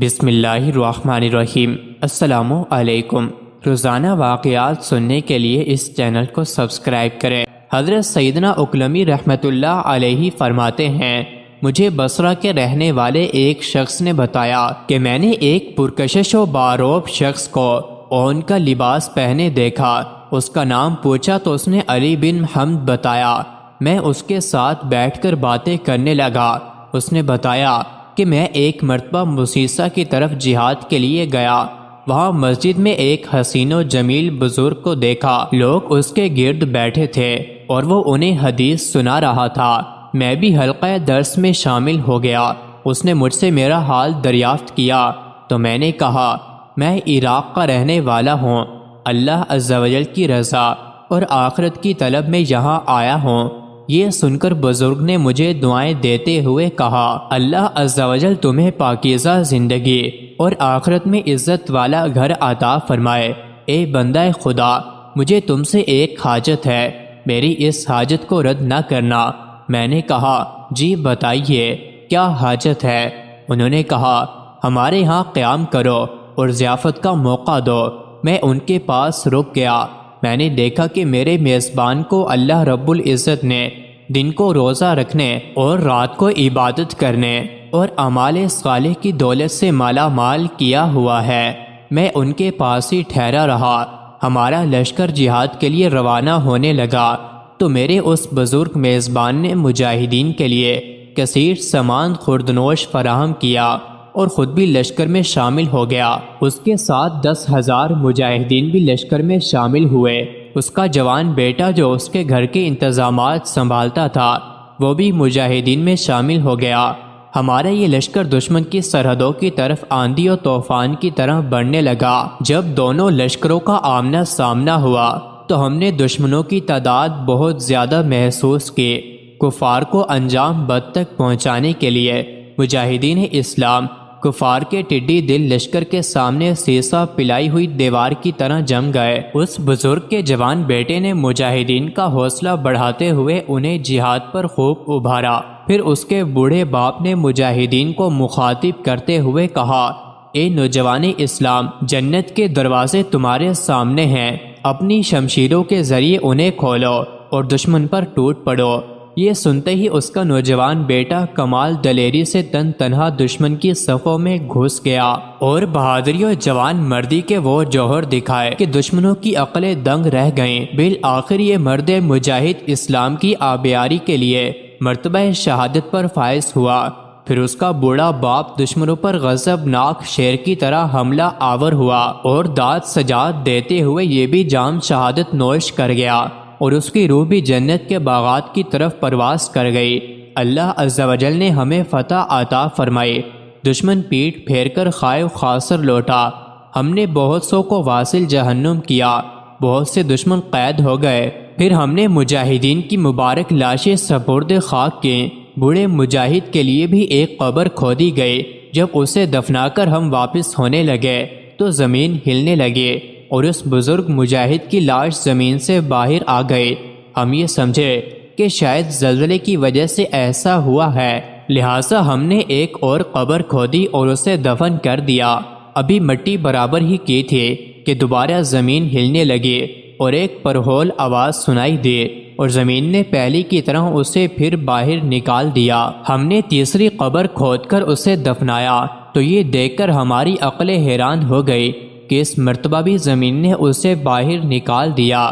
بسم اللہ الرحمن الرحیم۔ السلام علیکم۔ روزانہ واقعات سننے کے لیے اس چینل کو سبسکرائب کریں۔ حضرت سیدنا اکلمی رحمۃ اللہ علیہ فرماتے ہیں، مجھے بصرہ کے رہنے والے ایک شخص نے بتایا کہ میں نے ایک پرکشش و باروب شخص کو اون کا لباس پہنے دیکھا۔ اس کا نام پوچھا تو اس نے علی بن حمد بتایا۔ میں اس کے ساتھ بیٹھ کر باتیں کرنے لگا۔ اس نے بتایا کہ میں ایک مرتبہ مسیسہ کی طرف جہاد کے لیے گیا۔ وہاں مسجد میں ایک حسین و جمیل بزرگ کو دیکھا۔ لوگ اس کے گرد بیٹھے تھے اور وہ انہیں حدیث سنا رہا تھا۔ میں بھی حلقہ درس میں شامل ہو گیا۔ اس نے مجھ سے میرا حال دریافت کیا تو میں نے کہا، میں عراق کا رہنے والا ہوں، اللہ عز و جل کی رضا اور آخرت کی طلب میں یہاں آیا ہوں۔ یہ سن کر بزرگ نے مجھے دعائیں دیتے ہوئے کہا، اللہ عز و جل تمہیں پاکیزہ زندگی اور آخرت میں عزت والا گھر عطا فرمائے۔ اے بندہ خدا، مجھے تم سے ایک حاجت ہے، میری اس حاجت کو رد نہ کرنا۔ میں نے کہا، جی بتائیے کیا حاجت ہے؟ انہوں نے کہا، ہمارے ہاں قیام کرو اور ضیافت کا موقع دو۔ میں ان کے پاس رک گیا۔ میں نے دیکھا کہ میرے میزبان کو اللہ رب العزت نے دن کو روزہ رکھنے اور رات کو عبادت کرنے اور اعمال صالح کی دولت سے مالا مال کیا ہوا ہے۔ میں ان کے پاس ہی ٹھہرا رہا۔ ہمارا لشکر جہاد کے لیے روانہ ہونے لگا تو میرے اس بزرگ میزبان نے مجاہدین کے لیے کثیر سامان خوردنوش فراہم کیا اور خود بھی لشکر میں شامل ہو گیا۔ اس کے ساتھ 10,000 مجاہدین بھی لشکر میں شامل ہوئے۔ اس کا جوان بیٹا جو اس کے گھر کے انتظامات سنبھالتا تھا وہ بھی مجاہدین میں شامل ہو گیا۔ ہمارا یہ لشکر دشمن کی سرحدوں کی طرف آندھی و طوفان کی طرح بڑھنے لگا۔ جب دونوں لشکروں کا آمنا سامنا ہوا تو ہم نے دشمنوں کی تعداد بہت زیادہ محسوس کی۔ کفار کو انجام بد تک پہنچانے کے لیے مجاہدین اسلام کفار کے ٹڈی دل لشکر کے سامنے سیسا پلائی ہوئی دیوار کی طرح جم گئے۔ اس بزرگ کے جوان بیٹے نے مجاہدین کا حوصلہ بڑھاتے ہوئے انہیں جہاد پر خوب ابھارا۔ پھر اس کے بوڑھے باپ نے مجاہدین کو مخاطب کرتے ہوئے کہا، اے نوجوان اسلام، جنت کے دروازے تمہارے سامنے ہیں، اپنی شمشیروں کے ذریعے انہیں کھولو اور دشمن پر ٹوٹ پڑو۔ یہ سنتے ہی اس کا نوجوان بیٹا کمال دلیری سے تنہا دشمن کی صفوں میں گھس گیا اور بہادری و جوان مردی کے وہ جوہر دکھائے کہ دشمنوں کی عقلیں دنگ رہ گئیں۔ بالآخر یہ مرد مجاہد اسلام کی آبیاری کے لیے مرتبہ شہادت پر فائز ہوا۔ پھر اس کا بوڑھا باپ دشمنوں پر غضبناک شیر کی طرح حملہ آور ہوا اور داد سجاد دیتے ہوئے یہ بھی جام شہادت نوش کر گیا اور اس کی روح بھی جنت کے باغات کی طرف پرواز کر گئی۔ اللہ عز و جل نے ہمیں فتح عطا فرمائی۔ دشمن پیٹ پھیر کر خائے و خاسر لوٹا۔ ہم نے بہت سو کو واصل جہنم کیا، بہت سے دشمن قید ہو گئے۔ پھر ہم نے مجاہدین کی مبارک لاشیں سپرد خاک کی۔ بوڑھے مجاہد کے لیے بھی ایک قبر کھودی گئی۔ جب اسے دفنا کر ہم واپس ہونے لگے تو زمین ہلنے لگی اور اس بزرگ مجاہد کی لاش زمین سے باہر آ گئی۔ ہم یہ سمجھے کہ شاید زلزلے کی وجہ سے ایسا ہوا ہے، لہٰذا ہم نے ایک اور قبر کھودی اور اسے دفن کر دیا۔ ابھی مٹی برابر ہی کی تھی کہ دوبارہ زمین ہلنے لگی اور ایک پرہول آواز سنائی دی اور زمین نے پہلی کی طرح اسے پھر باہر نکال دیا۔ ہم نے تیسری قبر کھود کر اسے دفنایا تو یہ دیکھ کر ہماری عقلیں حیران ہو گئی کہ اس مرتبہ بھی زمین نے اسے باہر نکال دیا۔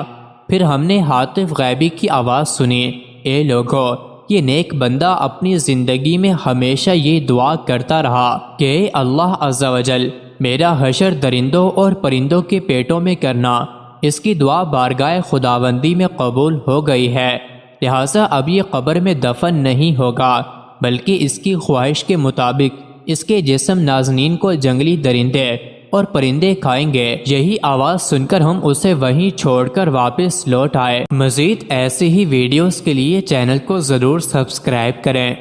پھر ہم نے ہاتف غیبی کی آواز سنی، اے لوگو، یہ نیک بندہ اپنی زندگی میں ہمیشہ یہ دعا کرتا رہا کہ اے اللہ عز و جل، میرا حشر درندوں اور پرندوں کے پیٹوں میں کرنا۔ اس کی دعا بارگاہ خداوندی میں قبول ہو گئی ہے، لہٰذا اب یہ قبر میں دفن نہیں ہوگا، بلکہ اس کی خواہش کے مطابق اس کے جسم نازنین کو جنگلی درندے اور پرندے کھائیں گے۔ یہی آواز سن کر ہم اسے وہیں چھوڑ کر واپس لوٹ آئے۔ مزید ایسے ہی ویڈیوز کے لیے چینل کو ضرور سبسکرائب کریں۔